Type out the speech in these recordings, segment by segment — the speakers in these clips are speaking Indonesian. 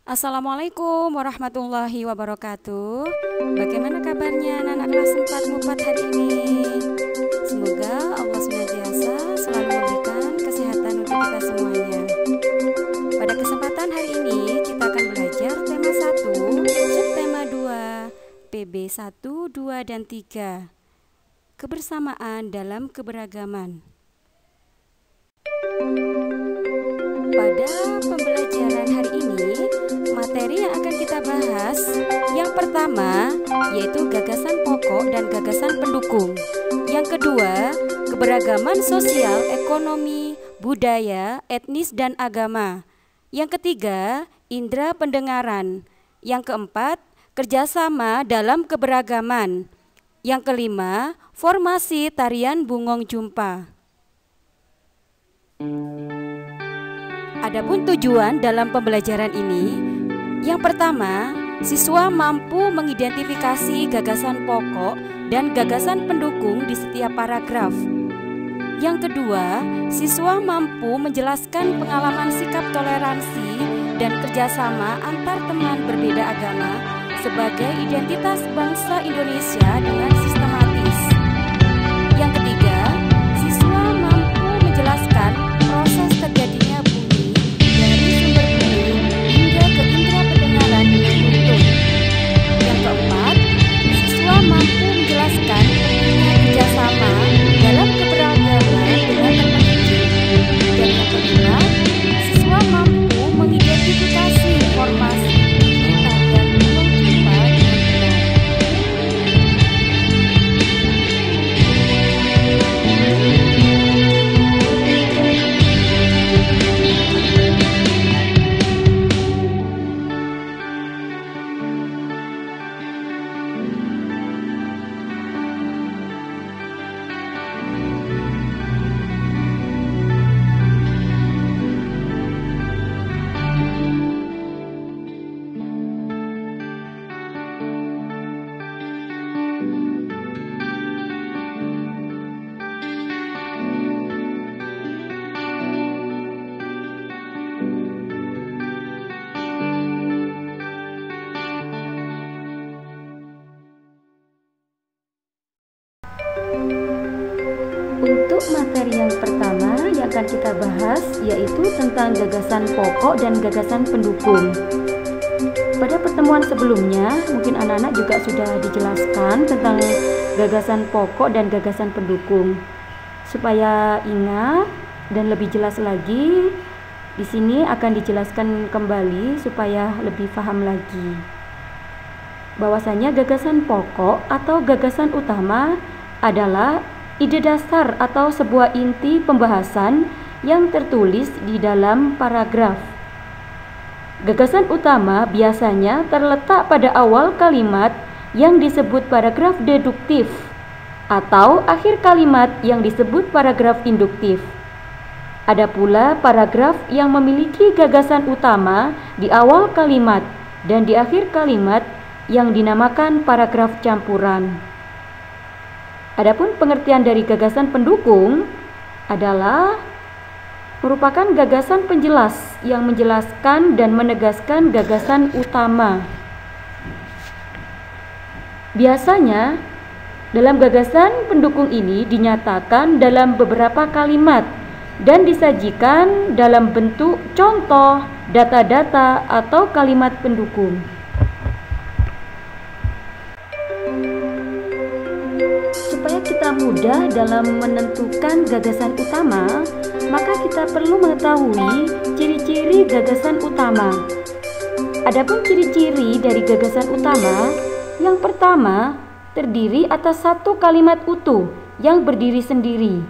Assalamualaikum warahmatullahi wabarakatuh. Bagaimana kabarnya anak-anak kelas 4 MUPAD hari ini? Semoga Allah senantiasa selalu memberikan kesehatan untuk kita semuanya. Pada kesempatan hari ini kita akan belajar tema 1, subtema 2, PB 1, 2, dan 3. Kebersamaan dalam keberagaman. Pada pembelajaran hari ini, materi yang akan kita bahas yang pertama yaitu gagasan pokok dan gagasan pendukung. Yang kedua, keberagaman sosial, ekonomi, budaya, etnis, dan agama. Yang ketiga, indera pendengaran. Yang keempat, kerjasama dalam keberagaman. Yang kelima, formasi tarian Bungong Jumpa. Adapun tujuan dalam pembelajaran ini, yang pertama, siswa mampu mengidentifikasi gagasan pokok dan gagasan pendukung di setiap paragraf. Yang kedua, siswa mampu menjelaskan pengalaman sikap toleransi dan kerjasama antar teman berbeda agama sebagai identitas bangsa Indonesia dengan sistematis. Yang ketiga, siswa mampu menjelaskan proses terjadinya bumi dari sumber bumi hingga ke indera pendengaran dengan utuh. Yang keempat, siswa mampu menjelaskan pentingnya kerjasama dalam keberagaman dengan terperinci. Dan yang kelima, siswa mampu mengidentifikasi formasi tarian Bungong Jumpa dengan benar. Untuk materi yang pertama yang akan kita bahas yaitu tentang gagasan pokok dan gagasan pendukung. Pada pertemuan sebelumnya mungkin anak-anak juga sudah dijelaskan tentang gagasan pokok dan gagasan pendukung. Supaya ingat dan lebih jelas lagi, di sini akan dijelaskan kembali supaya lebih paham lagi. Bahwasanya gagasan pokok atau gagasan utama adalah ide dasar atau sebuah inti pembahasan yang tertulis di dalam paragraf. Gagasan utama biasanya terletak pada awal kalimat yang disebut paragraf deduktif atau akhir kalimat yang disebut paragraf induktif. Ada pula paragraf yang memiliki gagasan utama di awal kalimat dan di akhir kalimat yang dinamakan paragraf campuran. Adapun pengertian dari gagasan pendukung adalah merupakan gagasan penjelas yang menjelaskan dan menegaskan gagasan utama. Biasanya dalam gagasan pendukung ini dinyatakan dalam beberapa kalimat dan disajikan dalam bentuk contoh, data-data, atau kalimat pendukung. Supaya kita mudah dalam menentukan gagasan utama, maka kita perlu mengetahui ciri-ciri gagasan utama. Adapun ciri-ciri dari gagasan utama, yang pertama, terdiri atas satu kalimat utuh yang berdiri sendiri.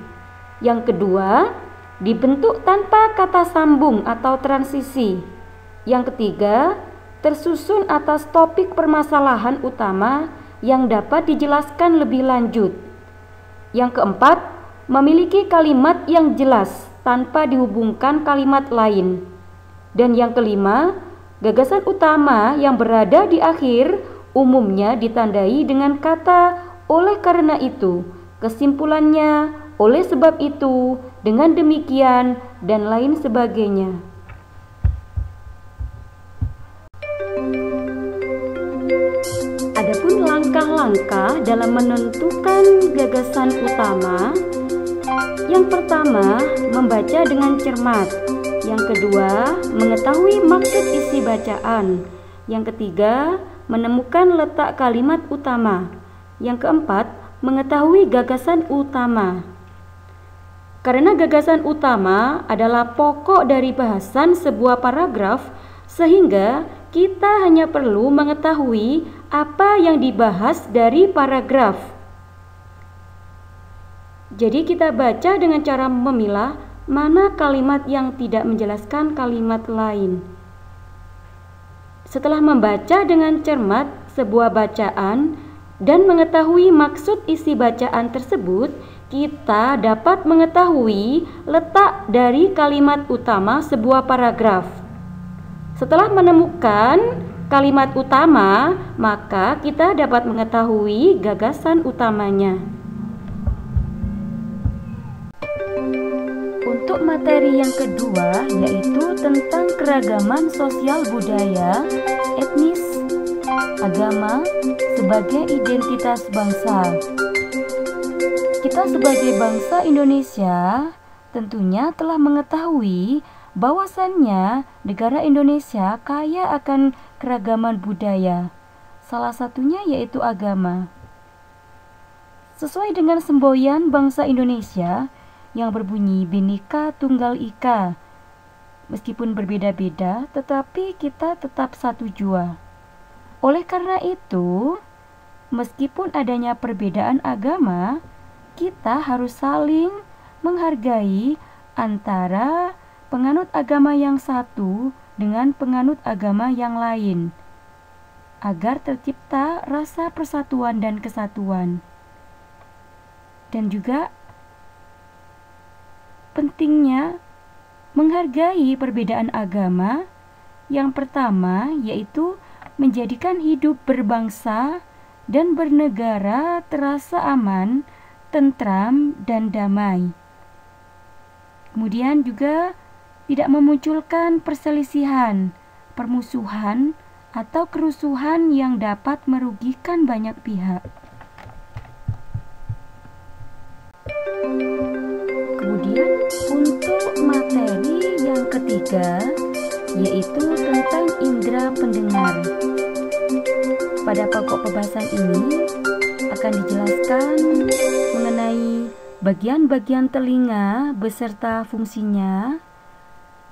Yang kedua, dibentuk tanpa kata sambung atau transisi. Yang ketiga, tersusun atas topik permasalahan utama yang dapat dijelaskan lebih lanjut. Yang keempat, memiliki kalimat yang jelas tanpa dihubungkan kalimat lain. Dan yang kelima, gagasan utama yang berada di akhir umumnya ditandai dengan kata oleh karena itu, kesimpulannya, oleh sebab itu, dengan demikian, dan lain sebagainya. langkah-langkah dalam menentukan gagasan utama. Yang pertama, membaca dengan cermat. Yang kedua, mengetahui maksud isi bacaan. Yang ketiga, menemukan letak kalimat utama. Yang keempat, mengetahui gagasan utama. Karena gagasan utama adalah pokok dari bahasan sebuah paragraf, sehingga kita hanya perlu mengetahui apa yang dibahas dari paragraf. Jadi kita baca dengan cara memilah mana kalimat yang tidak menjelaskan kalimat lain. Setelah membaca dengan cermat sebuah bacaan dan mengetahui maksud isi bacaan tersebut, kita dapat mengetahui letak dari kalimat utama sebuah paragraf. Setelah menemukan kalimat utama, maka kita dapat mengetahui gagasan utamanya. Untuk materi yang kedua, yaitu tentang keragaman sosial budaya, etnis, agama sebagai identitas bangsa. Kita sebagai bangsa Indonesia tentunya telah mengetahui bahwasannya negara Indonesia kaya akan keragaman budaya. Salah satunya yaitu agama. Sesuai dengan semboyan bangsa Indonesia yang berbunyi Bhinneka Tunggal Ika. Meskipun berbeda-beda, tetapi kita tetap satu jua. Oleh karena itu, meskipun adanya perbedaan agama, kita harus saling menghargai antara penganut agama yang satu dengan penganut agama yang lain, agar tercipta rasa persatuan dan kesatuan. Dan juga pentingnya menghargai perbedaan agama. Yang pertama yaitu menjadikan hidup berbangsa dan bernegara terasa aman, tentram, dan damai. Kemudian juga tidak memunculkan perselisihan, permusuhan, atau kerusuhan yang dapat merugikan banyak pihak. Kemudian untuk materi yang ketiga yaitu tentang indera pendengar. Pada pokok pembahasan ini akan dijelaskan mengenai bagian-bagian telinga beserta fungsinya,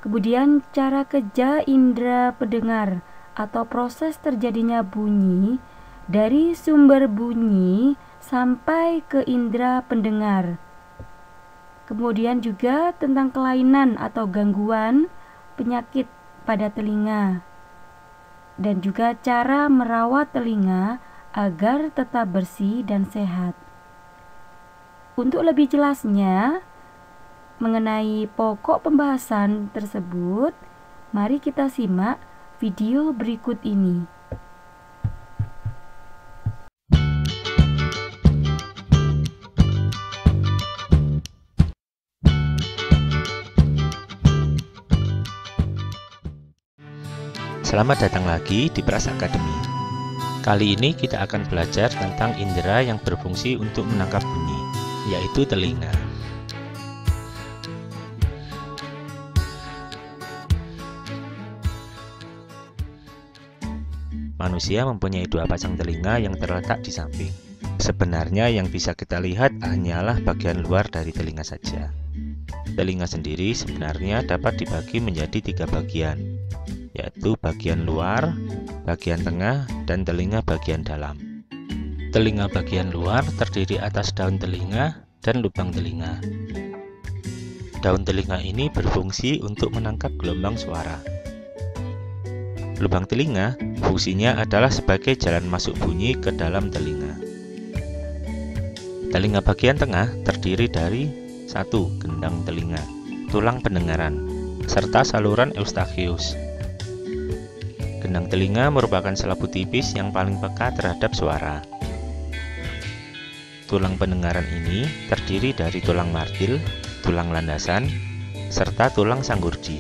kemudian cara kerja indera pendengar atau proses terjadinya bunyi dari sumber bunyi sampai ke indera pendengar. Kemudian juga tentang kelainan atau gangguan penyakit pada telinga, dan juga cara merawat telinga agar tetap bersih dan sehat. Untuk lebih jelasnya mengenai pokok pembahasan tersebut, mari kita simak video berikut ini. Selamat datang lagi di Pras Academy. Kali ini kita akan belajar tentang indera yang berfungsi untuk menangkap bunyi, yaitu telinga. Manusia mempunyai dua pasang telinga yang terletak di samping. Sebenarnya yang bisa kita lihat hanyalah bagian luar dari telinga saja. Telinga sendiri sebenarnya dapat dibagi menjadi tiga bagian, yaitu bagian luar, bagian tengah, dan telinga bagian dalam. Telinga bagian luar terdiri atas daun telinga dan lubang telinga. Daun telinga ini berfungsi untuk menangkap gelombang suara. Lubang telinga fungsinya adalah sebagai jalan masuk bunyi ke dalam telinga. Telinga bagian tengah terdiri dari 1. Gendang telinga, tulang pendengaran, serta saluran eustachius. Gendang telinga merupakan selaput tipis yang paling peka terhadap suara. Tulang pendengaran ini terdiri dari tulang martil, tulang landasan, serta tulang sanggurdi.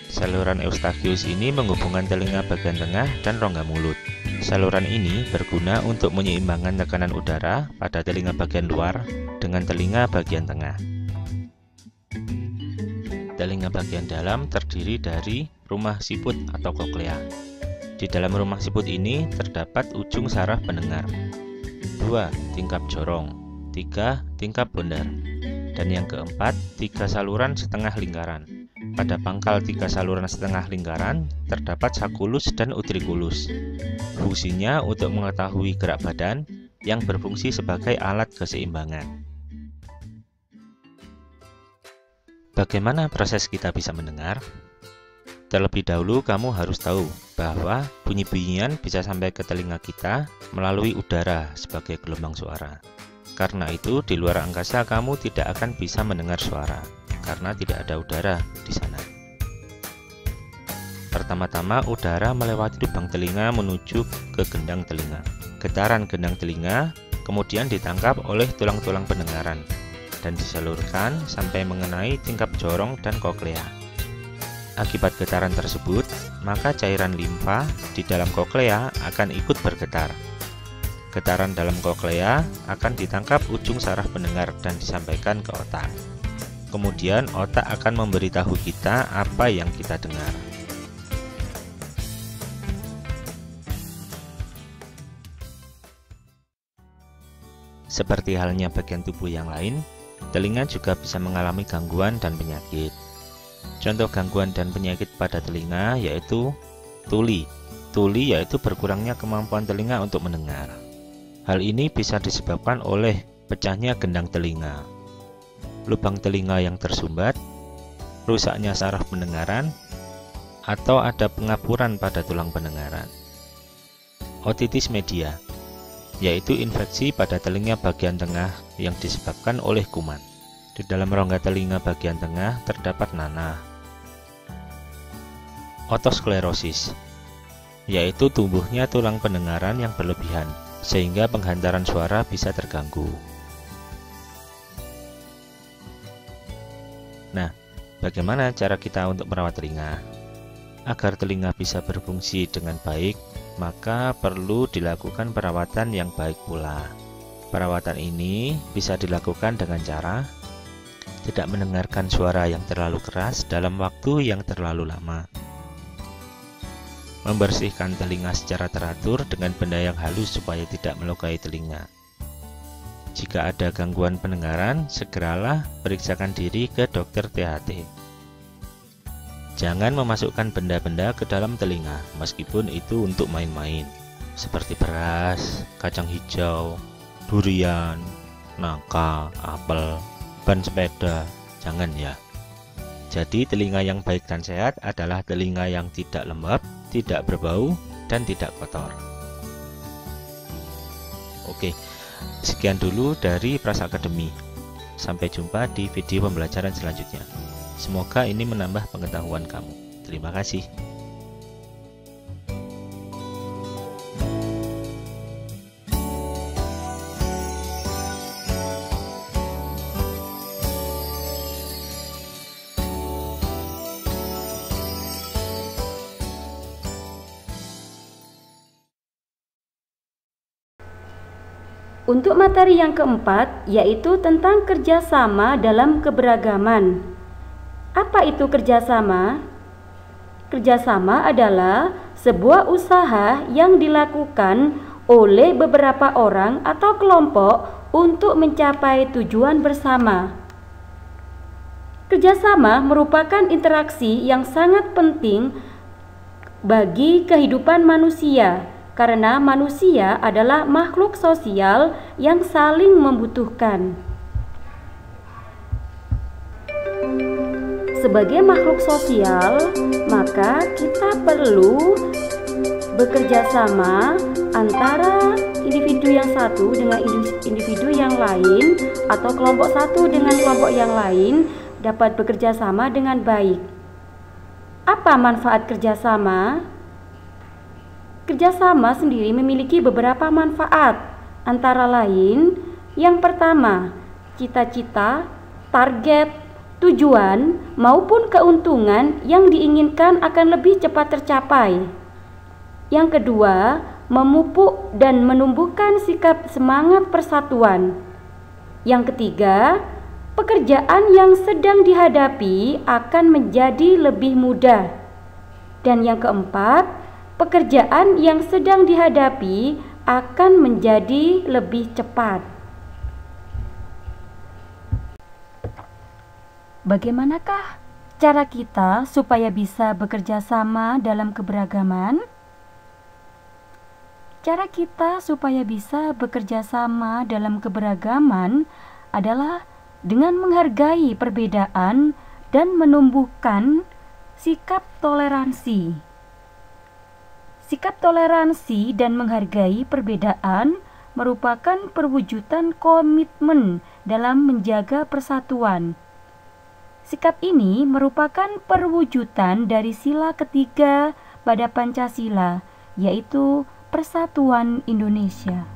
Saluran eustachius ini menghubungkan telinga bagian tengah dan rongga mulut. Saluran ini berguna untuk menyeimbangkan tekanan udara pada telinga bagian luar dengan telinga bagian tengah. Telinga bagian dalam terdiri dari rumah siput atau koklea. Di dalam rumah siput ini terdapat ujung saraf pendengar, 2 tingkap jorong, 3 tingkap bundar, dan yang keempat 3 saluran setengah lingkaran. Pada pangkal 3 saluran setengah lingkaran terdapat sakulus dan utriculus. Fungsinya untuk mengetahui gerak badan yang berfungsi sebagai alat keseimbangan. Bagaimana proses kita bisa mendengar? Terlebih dahulu kamu harus tahu bahwa bunyi-bunyian bisa sampai ke telinga kita melalui udara sebagai gelombang suara. Karena itu di luar angkasa kamu tidak akan bisa mendengar suara karena tidak ada udara di sana. Pertama-tama udara melewati lubang telinga menuju ke gendang telinga. Getaran gendang telinga kemudian ditangkap oleh tulang-tulang pendengaran dan disalurkan sampai mengenai tingkap jorong dan koklea. Akibat getaran tersebut, maka cairan limfa di dalam koklea akan ikut bergetar. Getaran dalam koklea akan ditangkap ujung saraf pendengar dan disampaikan ke otak. Kemudian otak akan memberitahu kita apa yang kita dengar. Seperti halnya bagian tubuh yang lain, telinga juga bisa mengalami gangguan dan penyakit. Contoh gangguan dan penyakit pada telinga yaitu tuli. Tuli yaitu berkurangnya kemampuan telinga untuk mendengar. Hal ini bisa disebabkan oleh pecahnya gendang telinga, lubang telinga yang tersumbat, rusaknya saraf pendengaran, atau ada pengapuran pada tulang pendengaran. Otitis media yaitu infeksi pada telinga bagian tengah yang disebabkan oleh kuman. Di dalam rongga telinga bagian tengah terdapat nanah. Otosklerosis yaitu tumbuhnya tulang pendengaran yang berlebihan sehingga penghantaran suara bisa terganggu. Nah, bagaimana cara kita untuk merawat telinga? Agar telinga bisa berfungsi dengan baik, maka perlu dilakukan perawatan yang baik pula. Perawatan ini bisa dilakukan dengan cara tidak mendengarkan suara yang terlalu keras dalam waktu yang terlalu lama. Membersihkan telinga secara teratur dengan benda yang halus supaya tidak melukai telinga. Jika ada gangguan pendengaran, segeralah periksakan diri ke dokter THT. Jangan memasukkan benda-benda ke dalam telinga, meskipun itu untuk main-main, seperti beras, kacang hijau, durian, nangka, apel, ban sepeda. Jangan ya. Jadi telinga yang baik dan sehat adalah telinga yang tidak lembab, tidak berbau, dan tidak kotor. Oke, sekian dulu dari Pras Academy. Sampai jumpa di video pembelajaran selanjutnya. Semoga ini menambah pengetahuan kamu. Terima kasih. Untuk materi yang keempat, yaitu tentang kerjasama dalam keberagaman. Apa itu kerjasama? Kerjasama adalah sebuah usaha yang dilakukan oleh beberapa orang atau kelompok untuk mencapai tujuan bersama. Kerjasama merupakan interaksi yang sangat penting bagi kehidupan manusia, karena manusia adalah makhluk sosial yang saling membutuhkan. Sebagai makhluk sosial, maka kita perlu bekerja sama antara individu yang satu dengan individu yang lain, atau kelompok satu dengan kelompok yang lain dapat bekerja sama dengan baik. Apa manfaat kerjasama? Kerjasama sendiri memiliki beberapa manfaat, antara lain yang pertama, cita-cita, target, tujuan, maupun keuntungan yang diinginkan akan lebih cepat tercapai. Yang kedua, memupuk dan menumbuhkan sikap semangat persatuan. Yang ketiga, pekerjaan yang sedang dihadapi akan menjadi lebih mudah. Dan yang keempat, pekerjaan yang sedang dihadapi akan menjadi lebih cepat. Bagaimanakah cara kita supaya bisa bekerja sama dalam keberagaman? Cara kita supaya bisa bekerja sama dalam keberagaman adalah dengan menghargai perbedaan dan menumbuhkan sikap toleransi. Sikap toleransi dan menghargai perbedaan merupakan perwujudan komitmen dalam menjaga persatuan. Sikap ini merupakan perwujudan dari sila ketiga pada Pancasila, yaitu Persatuan Indonesia.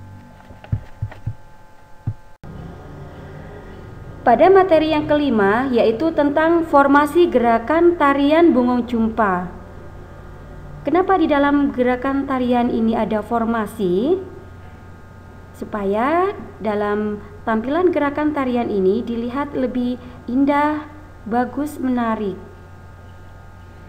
Pada materi yang kelima, yaitu tentang formasi gerakan tarian Bungong Jumpa. Kenapa di dalam gerakan tarian ini ada formasi? Supaya dalam tampilan gerakan tarian ini dilihat lebih indah, bagus, menarik.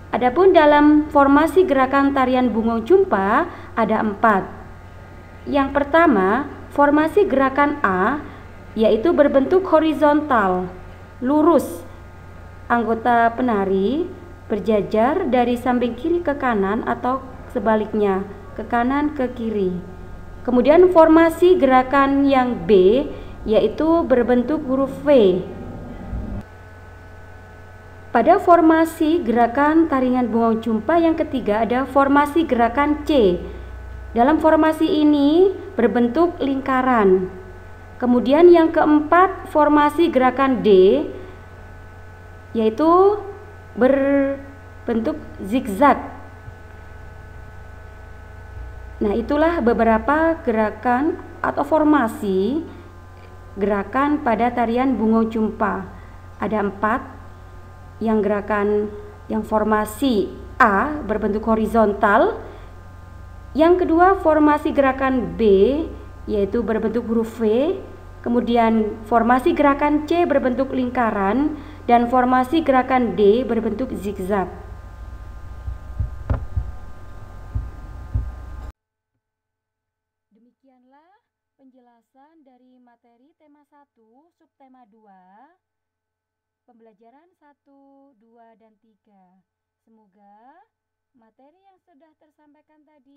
Adapun dalam formasi gerakan tarian Bungong Jumpa ada 4. Yang pertama, formasi gerakan A, yaitu berbentuk horizontal, lurus. Anggota penari berjajar dari samping kiri ke kanan atau sebaliknya, ke kanan ke kiri. Kemudian formasi gerakan yang B, yaitu berbentuk huruf V. Pada formasi gerakan tarian Bungong Jumpa yang ketiga ada formasi gerakan C. Dalam formasi ini berbentuk lingkaran. Kemudian yang keempat formasi gerakan D, yaitu berbentuk zigzag. Nah, itulah beberapa gerakan atau formasi gerakan pada tarian Bungong Jumpa. Ada 4. Yang gerakan yang formasi A berbentuk horizontal. Yang kedua formasi gerakan B, yaitu berbentuk huruf V. Kemudian formasi gerakan C berbentuk lingkaran, dan formasi gerakan D berbentuk zigzag. Demikianlah penjelasan dari materi tema 1 subtema 2, pembelajaran 1, 2, dan 3. Semoga materi yang sudah tersampaikan tadi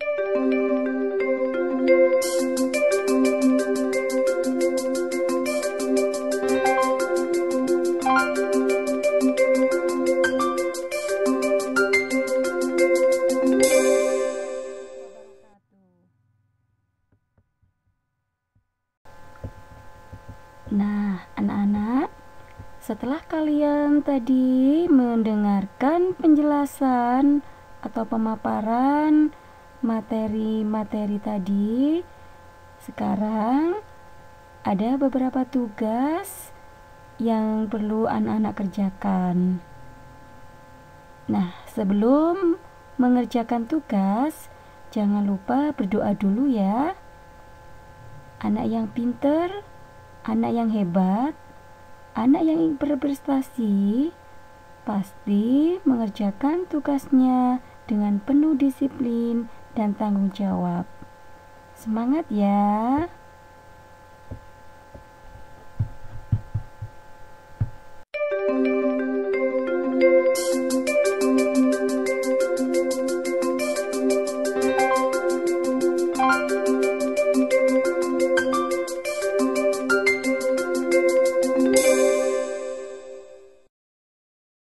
Nah, anak-anak, setelah kalian tadi mendengarkan penjelasan atau pemaparan materi-materi tadi, sekarang ada beberapa tugas yang perlu anak-anak kerjakan. Nah, sebelum mengerjakan tugas, jangan lupa berdoa dulu ya. Anak yang pinter, anak yang hebat, anak yang berprestasi pasti mengerjakan tugasnya dengan penuh disiplin dan tanggung jawab. Semangat ya!